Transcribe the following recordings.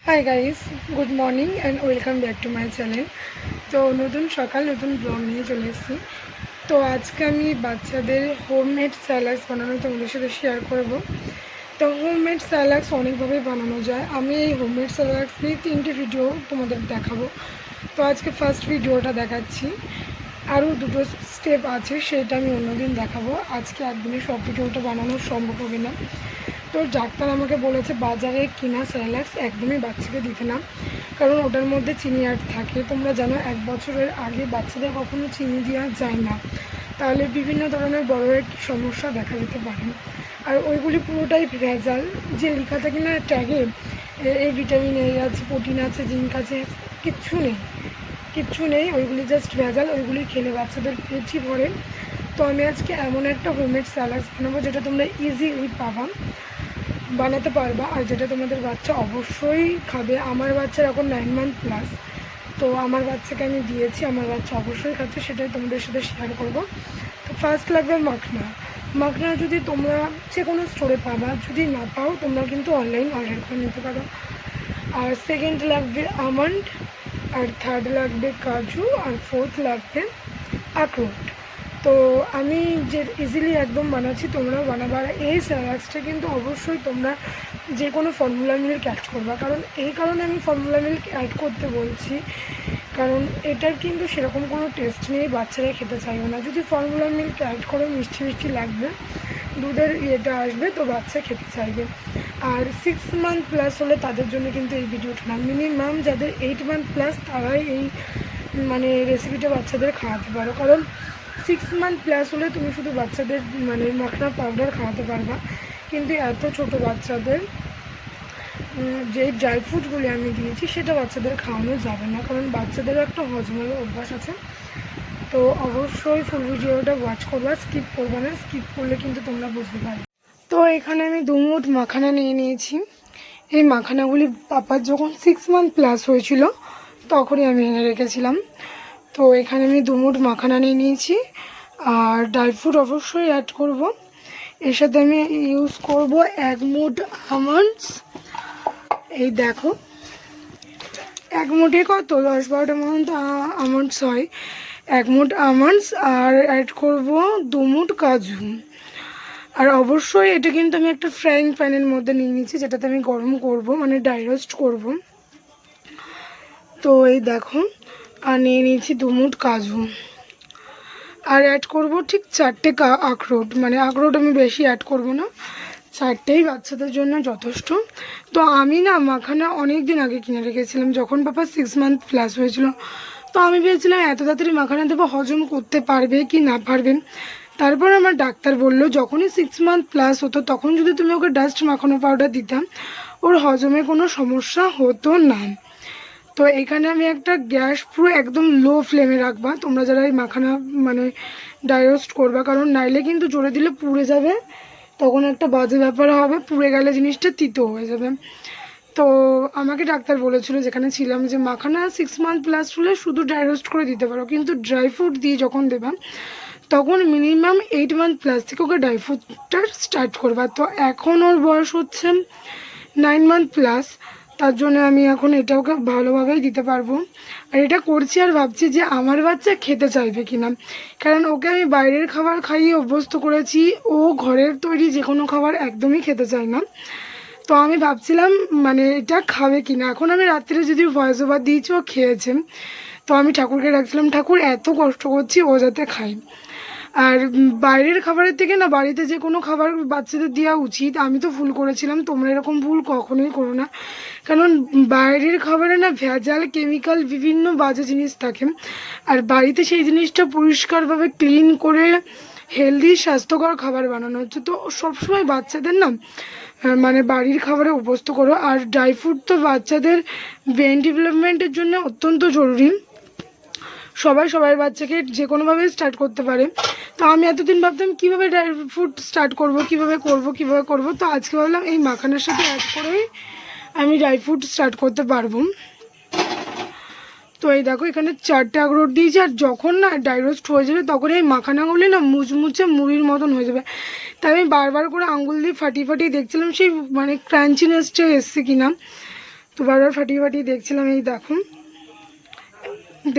Hi guys, good morning and welcome back to my channel. তো নতুন সকাল নতুন ব্লগ নিয়ে চলে এসেছি। তো আজকে আমি বাচ্চাদের হোমমেড স্যালাডস বানানো তোমাদের সাথে শেয়ার করব। তো হোমমেড স্যালাডস অনেকভাবেই বানানো যায়। আমি এই হোমমেড স্যালাডস নিয়ে 3টে ভিডিও তোমাদের দেখাবো। তো আজকে ফার্স্ট ভিডিওটা দেখাচ্ছি, আরও দুটো স্টেপ আছে, সেটা আমি অন্যদিন দেখাবো। আজকে একদিনে সব ভিডিওটা বানানো সম্ভব হবে না। তো ডাক্তার আমাকে বলেছে বাজারে কিনা স্যালাডস একদমই বাচ্চাকে দিতে না, কারণ ওটার মধ্যে চিনি অ্যাড থাকে। তোমরা জানো 1 বছরের আগে বাচ্চাদের কখনো চিনি দেওয়া যায় না, তাহলে বিভিন্ন ধরনের বড় একটি সমস্যা দেখা যেতে পারে। আর ওইগুলি পুরোটাই ভেজাল, যে লেখা থাকে না ট্যাগে এই ভিটামিন এ আছে, প্রোটিন আছে, জিঙ্ক আছে, কিচ্ছু নেই। ওইগুলি জাস্ট ভেজাল। ওইগুলি খেলে বাচ্চাদের পেটই ভরে। তো আমি আজকে এমন একটা হোমমেড স্যালাডস বানাবো যেটা তোমরা ইজিলি বানাতে পারবা, আর যেটা তোমাদের বাচ্চা অবশ্যই খাবে। আমার বাচ্চার এখন 9 মান্থ প্লাস, তো আমার বাচ্চাকে আমি দিয়েছি, আমার বাচ্চা অবশ্যই খাচ্ছে, সেটাই তোমাদের সাথে শেয়ার করব। তো ফার্স্ট লাগবে মাখনা যদি তোমরা যে কোনো স্টোরে পাবা, যদি না পাও তোমরা কিন্তু অনলাইন অর্ডার করে নিতে পারো। আর সেকেন্ড লাগবে আমন্ড, আর থার্ড লাগবে কাজু, আর ফোর্থ লাগবে আখরোট। তো আমি যে ইজিলি একদম বানাচ্ছি, তোমরাও বানাবার। এই স্ন্যাক্সটা কিন্তু অবশ্যই তোমরা যে কোনো ফর্মুলা মিল্ক অ্যাড করবা, কারণ এই কারণে আমি ফর্মুলা মিল্ক অ্যাড করতে বলছি, কারণ এটার কিন্তু সেরকম কোনো টেস্ট নেই, বাচ্চারা খেতে চাইবে না। যদি ফর্মুলা মিল্ক অ্যাড করো মিষ্টি মিষ্টি লাগবে, দুধের ইয়েটা আসবে, তো বাচ্চা খেতে চাইবে। আর 6 মান্থ প্লাস হলে তাদের জন্য কিন্তু এই ভিডিওটা না, মিনিমাম যাদের 8 মান্থ প্লাস তারাই এই রেসিপিটা বাচ্চাদের খাওয়াতে পারো। কারণ 6 মান্থ প্লাস হলে তুমি শুধু বাচ্চাদের মাখনা পাউডার খাওয়াতে পারবা, কিন্তু এত ছোট বাচ্চাদের যে ড্রাই ফ্রুটগুলি আমি দিয়েছি সেটা বাচ্চাদের খাওয়ানো যাবে না, কারণ বাচ্চাদেরও একটা হজমের অভ্যাস আছে। তো অবশ্যই ফুল ভিডিওটা ওয়াচ করবা, স্কিপ করবা না, স্কিপ করলে কিন্তু তোমরা বুঝতে পারবে। তো এখানে আমি 2 মুঠ মাখানা নিয়ে নিয়েছি। এই মাখানাগুলি পাপার যখন 6 মান্থ প্লাস হয়েছিল তখনই আমি এনে রেখেছিলাম। তো এখানে আমি 2 মুঠ মাখানা নিয়ে নিয়েছি, আর ড্রাই ফ্রুট অবশ্যই অ্যাড করব। এর সাথে আমি ইউজ করব 1 মুঠ আমন্ডস। এই দেখো, 1 মুঠে কত 10-12টা মতো আমন্ডস হয়। 1 মুঠ আমন্ডস, আর অ্যাড করব 2 মুঠ কাজু। আর অবশ্যই এটা কিন্তু আমি একটা ফ্রাইং প্যানের মধ্যে নিয়ে নিচ্ছি, যেটাতে আমি গরম করব, ড্রাই রোস্ট করব। তো এই দেখো, আর নিয়ে নিয়েছি 2 মুঠ কাজু, আর অ্যাড করব ঠিক 4টে আখরোট। আখরোট আমি বেশি অ্যাড করব না, 4টেই বাচ্চাদের জন্য যথেষ্ট। তো আমি না মাখানা অনেক দিন আগে কিনে রেখেছিলাম, যখন পাপা 6 মান্থ প্লাস হয়েছিল। তো আমি ভেবেছিলাম এত তাড়াতাড়ি মাখানা দেবো, হজম করতে পারবে কি না পারবে। তারপর আমার ডাক্তার বললো যখনই 6 মান্থ প্লাস হতো তখন যদি তুমি ওকে ডাস্ট মাখানো পাউডার দিতাম, ওর হজমে কোনো সমস্যা হতো না। তো এখানে আমি একটা গ্যাস পুরো একদম লো ফ্লেমে রাখবা তোমরা যারা এই মাখানা ড্রাই রোস্ট করবা, কারণ নাইলে কিন্তু জোরে দিলে পুড়ে যাবে, তখন একটা বাজে ব্যাপার হবে, পুড়ে গেলে জিনিসটা তিতো হয়ে যাবে। তো আমাকে ডাক্তার বলেছিল যেখানে ছিলাম যে মাখানা 6 মান্থ প্লাস হলে শুধু ড্রাই রোস্ট করে দিতে পারো, কিন্তু ড্রাই ফ্রুট দিয়ে যখন দেবা তখন মিনিমাম 8 মান্থ প্লাস থেকে ওকে ড্রাই ফ্রুটটা স্টার্ট করবা। তো এখন ওর বয়স হচ্ছে 9 মান্থ প্লাস, তার জন্য আমি এখন এটা ওকে ভালোভাবেই দিতে পারবো। আর এটা করছি আর ভাবছি যে আমার বাচ্চা খেতে চাইবে কিনা, কারণ ওকে আমি বাইরের খাবার খাইয়ে অভ্যস্ত করেছি, ও ঘরের তৈরি যে কোনো খাবার একদমই খেতে চায় না। তো আমি ভাবছিলাম এটা খাবে কিনা। এখন আমি রাত্রে যদি ভয়েস ওভার দিয়েছি, ও খেয়েছে। তো আমি ঠাকুরকে ডাকছিলাম, ঠাকুর এত কষ্ট করছি ও যাতে খায়। আর বাইরের খাবারের থেকে না বাড়িতে যে কোনো খাবার বাচ্চাদের দেওয়া উচিত। আমি তো ভুল করেছিলাম, তোমরা এরকম ভুল কখনোই করো না, কারণ বাইরের খাবারে না ভেজাল, কেমিক্যাল, বিভিন্ন বাজে জিনিস থাকে। আর বাড়িতে সেই জিনিসটা পরিষ্কারভাবে ক্লিন করে হেলদি স্বাস্থ্যকর খাবার বানানো হচ্ছে। তো সবসময় বাচ্চাদের না বাড়ির খাবারে অভ্যস্ত করো। আর ড্রাই ফ্রুট তো বাচ্চাদের ব্রেন ডেভেলপমেন্টের জন্য অত্যন্ত জরুরি। সবার বাচ্চাকে যে কোনোভাবে স্টার্ট করতে পারে। তো আমি এতদিন ভাবতাম কীভাবে ড্রাই ফ্রুট স্টার্ট করব, কীভাবে করব। তো আজকে ভাবলাম এই মাখানার সাথে অ্যাড করেই আমি ড্রাই ফ্রুট স্টার্ট করতে পারবো। তো এই দেখো, এখানে 4টে আখরোট দিয়েছি, আর যখন না ড্রাই রোস্ট হয়ে যাবে তখন এই মাখানাগুলি না মুচমুচে মুড়ির মতন হয়ে যাবে। তাই আমি বারবার করে আঙুল দিয়ে ফাটিয়ে দেখছিলাম সেই ক্রাঞ্চিনেসটা এসছে কিনা। তো বারবার ফাটিয়ে ফাটিয়ে দেখছিলাম। এই দেখো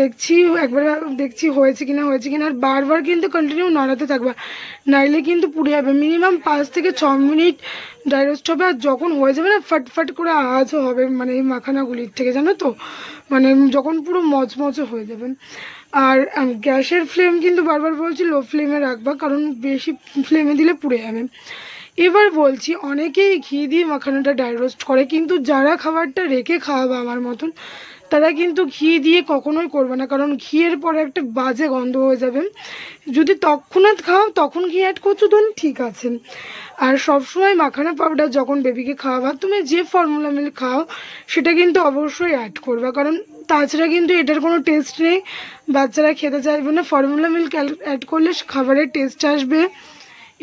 দেখছি, একবার দেখছি হয়েছে কিনা আর বারবার কিন্তু কন্টিনিউ নাড়াতে থাকবা, নাইলে কিন্তু পুড়ে যাবে। মিনিমাম 5 থেকে 6 মিনিট ড্রাই রোস্ট হবে, আর যখন হয়ে যাবে না ফাটফাট করে আওয়াজও হবে, মানে এই মাখানাগুলির থেকে, জানো তো, মানে যখন পুরো মচমচে হয়ে যাবে। আর গ্যাসের ফ্লেম কিন্তু বারবার বলছি লো ফ্লেমে রাখবা, কারণ বেশি ফ্লেমে দিলে পুড়ে যাবে। এবার বলছি, অনেকেই ঘি দিয়ে মাখানাটা ড্রাই রোস্ট করে, কিন্তু যারা খাবারটা রেখে খাওয়াবে আমার মতন, তারা কিন্তু ঘি দিয়ে কখনোই করবে না, কারণ ঘিয়ের পরে একটা বাজে গন্ধ হয়ে যাবে। যদি তৎক্ষণাৎ খাও তখন ঘি অ্যাড করছো তখন ঠিক আছে। আর সবসময় মাখানা পাউডার যখন বেবিকে খাওয়াবা, তুমি যে ফর্মুলা মিল্ক খাও সেটা কিন্তু অবশ্যই অ্যাড করবা, কারণ তাছাড়া কিন্তু এটার কোনো টেস্ট নেই, বাচ্চারা খেতে চাইবে না। ফর্মুলা মিল্ক অ্যাড করলে খাবারের টেস্ট আসবে,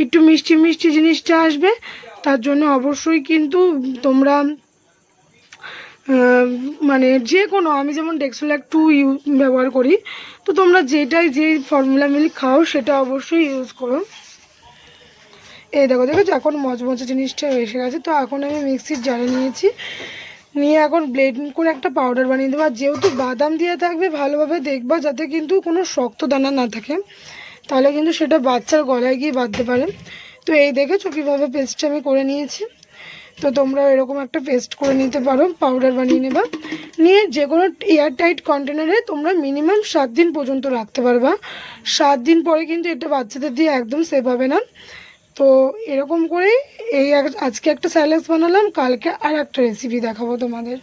একটু মিষ্টি মিষ্টি জিনিসটা আসবে। তার জন্য অবশ্যই কিন্তু তোমরা মানে যে কোনো, আমি যেমন ডেক্সোল্যাক 2 ব্যবহার করি, তো তোমরা যে ফর্মুলা মিল্ক খাও সেটা অবশ্যই ইউজ করো। এই দেখো দেখো এখন মচমচে জিনিসটা এসে গেছে। তো এখন আমি মিক্সির জারে নিয়েছি, নিয়ে এখন ব্লেন্ড করে একটা পাউডার বানিয়ে দেবো। আর যেহেতু বাদাম দিয়ে থাকবে, ভালোভাবে দেখবা যাতে কিন্তু কোনো শক্ত দানা না থাকে, তাহলে কিন্তু সেটা বাচ্চার গলায় গিয়ে বাঁধতে পারে। তো এই দেখেছো কীভাবে পেস্টটা আমি করে নিয়েছি। তো তোমরা এরকম একটা পেস্ট করে নিতে পারো, পাউডার বানিয়ে নেবা, নিয়ে যে কোনো এয়ারটাইট কন্টেনারে তোমরা মিনিমাম 7 দিন পর্যন্ত রাখতে পারবা। 7 দিন পরে কিন্তু এটা বাচ্চাদের দিয়ে একদম সেভ হবে না। তো এরকম করেই আজকে একটা স্যালাড বানালাম, কালকে আর একটা রেসিপি দেখাবো তোমাদের।